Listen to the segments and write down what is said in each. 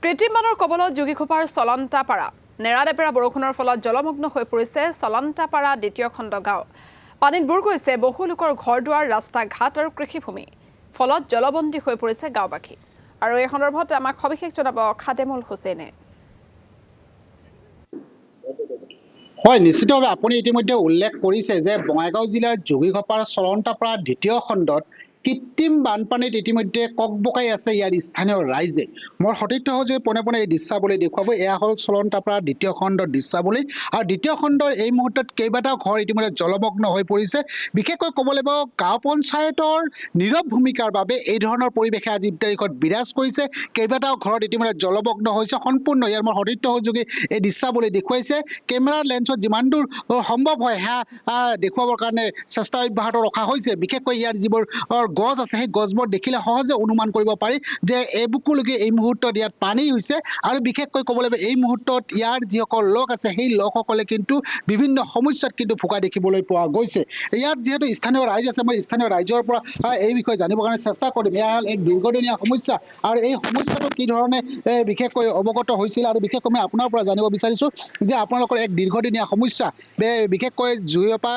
কৃত্ৰিম বানৰ কবলত যোগীঘোপাৰ চলন্তাপাৰা নেৰানেপেৰা বৰষুণৰ ফলত জলমগ্ন হৈ পৰিছে চলন্তাপাৰা দ্বিতীয় খণ্ড গাঁও। পানীত বুৰ গৈছে বহু লোকৰ ঘৰ-দুৱাৰ, ৰাস্তা ঘাট আৰু কৃষিভূমি। ফলত জলবন্দী হৈ পৰিছে গাঁওবাসী। আৰু এই সন্দৰ্ভত আমাক সবিশেষ জনাব খাদেমুল হুছেইনে। হয়, নিশ্চিতভাৱে আপুনি ইতিমধ্যে উল্লেখ কৰিছে যে বঙাইগাঁও জিলাৰ যোগীঘোপাৰ চলন্তাপাৰা দ্বিতীয় খণ্ডত কৃত্ৰিম বানপানীত ইতিমধ্যে ককবকাই আছে ইয়াৰ স্থানীয় ৰাইজে। মোৰ সতীৰ্থ সহযোগী পোনে পোনে এই দৃশ্যাৱলী দেখুৱাব। এয়া হ'ল চলন্তাপাৰা দ্বিতীয় খণ্ডৰ দৃশ্যাৱলী। আৰু দ্বিতীয় খণ্ডৰ এই মুহূৰ্তত কেইবাটাও ঘৰ ইতিমধ্যে জলমগ্ন হৈ পৰিছে। বিশেষকৈ ক'ব লাগিব গাঁও পঞ্চায়তৰ নীৰৱ ভূমিকাৰ বাবে এই ধৰণৰ পৰিৱেশে আজি তাৰিখত বিৰাজ কৰিছে। কেইবাটাও ঘৰত ইতিমধ্যে জলমগ্ন হৈছে সম্পূৰ্ণ। ইয়াৰ মোৰ সতীৰ্থ সহযোগী এই দৃশ্যাৱলী দেখুৱাইছে। কেমেৰাৰ লেন্সত যিমান দূৰ সম্ভৱ হয় সেয়া দেখুৱাবৰ কাৰণে চেষ্টা অব্যাহত ৰখা হৈছে। বিশেষকৈ ইয়াৰ যিবোৰ গছ আছে সেই গছবোৰ দেখিলে সহজে অনুমান কৰিব পাৰি যে এবুকুলৈকে এই মুহূৰ্তত ইয়াত পানী হৈছে। আৰু বিশেষকৈ ক'ব লাগিব এই মুহূৰ্তত ইয়াৰ যিসকল লোক আছে সেই লোকসকলে কিন্তু বিভিন্ন সমস্যাত কিন্তু ভোগা দেখিবলৈ পোৱা গৈছে। ইয়াত যিহেতু স্থানীয় ৰাইজ আছে, মই স্থানীয় ৰাইজৰ পৰা এই বিষয়ে জানিবৰ কাৰণে চেষ্টা কৰিম। এয়া হ'ল এক দীৰ্ঘদিনীয়া সমস্যা আৰু এই সমস্যাটো কি ধৰণে বিশেষকৈ অৱগত হৈছিল আৰু বিশেষকৈ মই আপোনাৰ পৰা জানিব বিচাৰিছোঁ যে আপোনালোকৰ এক দীৰ্ঘদিনীয়া সমস্যা বিশেষকৈ যোগীঘোপা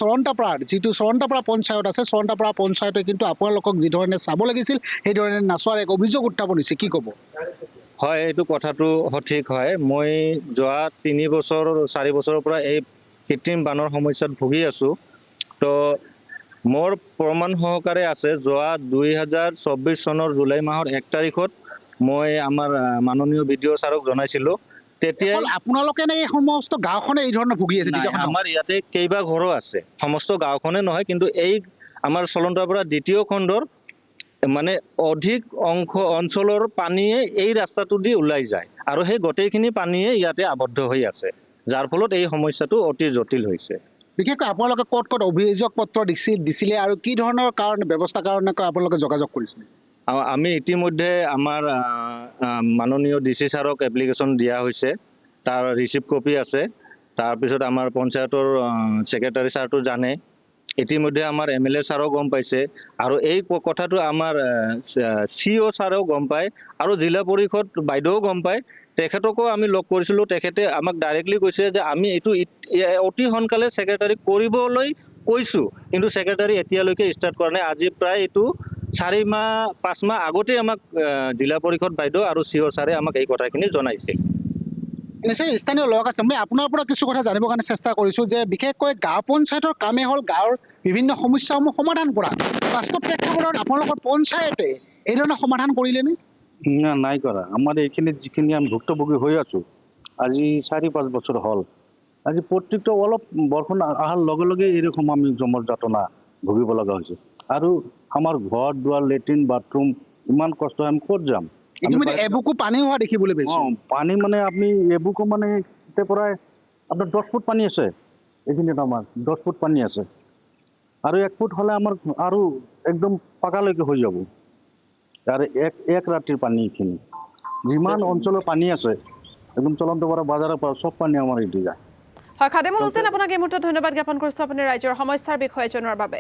চলন্তাপাৰাৰ যিটো চলন্তাপাৰা পঞ্চায়ত আছে, চলন্তাপাৰা পঞ্চায়তে কিন্তু আপোনালোকক যিধৰণে চাব লাগিছিল সেইধৰণে নাচোৱাৰ এক অভিযোগ উত্থাপন হৈছে। কি ক'ব? হয়, এইটো কথাটো সঠিক হয়। মই যোৱা 3 বছৰ 4 বছৰৰ পৰা এই কৃত্ৰিম বানৰ সমস্যাত ভুগি আছোঁ। তো মোৰ প্ৰমাণ সহকাৰে আছে যোৱা 2024 চনৰ জুলাই মাহৰ 1 তাৰিখত মই আমাৰ মাননীয় BDO ছাৰক জনাইছিলোঁ। তেতিয়া আপোনালোকে নে এই সমস্ত গাঁওখনে এই ধৰণৰ ভুগি আছে? আমাৰ ইয়াতে কেইবা ঘৰো আছে, সমস্ত গাঁওখনে নহয়, কিন্তু এই আমাৰ চলন্তাপাৰা দ্বিতীয় খণ্ডৰ মানে অধিক অঞ্চলৰ পানীয়ে এই ৰাস্তাটো দি ওলাই যায় আৰু সেই গোটেইখিনি পানীয়ে ইয়াতে আবদ্ধ হৈ আছে, যাৰ ফলত এই সমস্যাটো অতি জটিল হৈছে। বিশেষকৈ আপোনালোকে ক'ত ক'ত অভিযোগ পত্ৰ দিছিলে আৰু কি ধৰণৰ ব্যৱস্থাৰ কাৰণে আপোনালোকে যোগাযোগ কৰিছিলে? আমি ইতিমধ্যে আমাৰ মাননীয় DC ছাৰক এপ্লিকেশ্যন দিয়া হৈছে, তাৰ ৰিচিপ্ট কপি আছে। তাৰপিছত আমাৰ পঞ্চায়তৰ ছেক্ৰেটাৰী ছাৰটো জানে, ইতিমধ্যে আমাৰ MLA ছাৰো গম পাইছে আৰু এই কথাটো আমাৰ CO ছাৰেও গম পায় আৰু জিলা পৰিষদ বাইদেউও গম পায়। তেখেতকো আমি লগ কৰিছিলোঁ। তেখেতে আমাক ডাইৰেক্টলি কৈছে যে আমি এইটো অতি সোনকালে ছেক্ৰেটাৰীক কৰিবলৈ কৈছোঁ, কিন্তু ছেক্ৰেটাৰী এতিয়ালৈকে ষ্টাৰ্ট কৰা নাই। আজি প্ৰায় এইটো 4-5 মাহ আগতেই আমাক জিলা পৰিষদ বাইদেউ আৰু CO ছাৰে আমাক এই কথাখিনি জনাইছিল। নিশ্চয় স্থানীয় লোক আছে, মই আপোনাৰ পৰা কিছু কথা জানিবৰ কাৰণে চেষ্টা কৰিছোঁ যে বিশেষকৈ গাঁও পঞ্চায়তৰ কামেই হ'ল গাঁৱৰ বিভিন্ন সমস্যাসমূহ সমাধান কৰা। বাস্তৱ প্ৰেক্ষাপটত আপোনালোকৰ পঞ্চায়তে এই ধৰণৰ সমাধান কৰিলেনে? নাই কৰা। আমাৰ এইখিনিত যিখিনি আমি ভুক্তভোগী হৈ আছোঁ আজি 4-5 বছৰ হ'ল। আজি প্ৰত্যেকটো অলপ বৰষুণ অহাৰ লগে লগে এইৰকম আমি জমৰ যাতনা ভুগিব লগা হৈছে। আৰু আমাৰ ঘৰ দুৱাৰ, লেট্ৰিন বাথৰুম ইমান কষ্ট, আমি ক'ত যাম? এবুকু পানী হোৱা দেখিবলৈ পাইছোঁ। পানী মানে আপুনি এবুকু মানে এতিয়া প্ৰায় আপোনাৰ 10 ফুট পানী আছে। এইখিনিত আমাৰ 10 ফুট পানী আছে আৰু 1 ফুট হ'লে আমাৰ আৰু একদম পাকালৈকে হৈ যাব। আৰু এক ৰাতিৰ পানী এইখিনি যিমান অঞ্চলৰ পানী আছে একদম চলন্তাপাৰা বজাৰৰ পৰা চব পানী আমাৰ এইটো যায়। হয়, খাদেমুল হুছেইন, আপোনাক এই মুহূৰ্তত ধন্যবাদ জ্ঞাপন কৰিছোঁ আপুনি ৰাইজৰ সমস্যাৰ বিষয়ে জনোৱাৰ বাবে।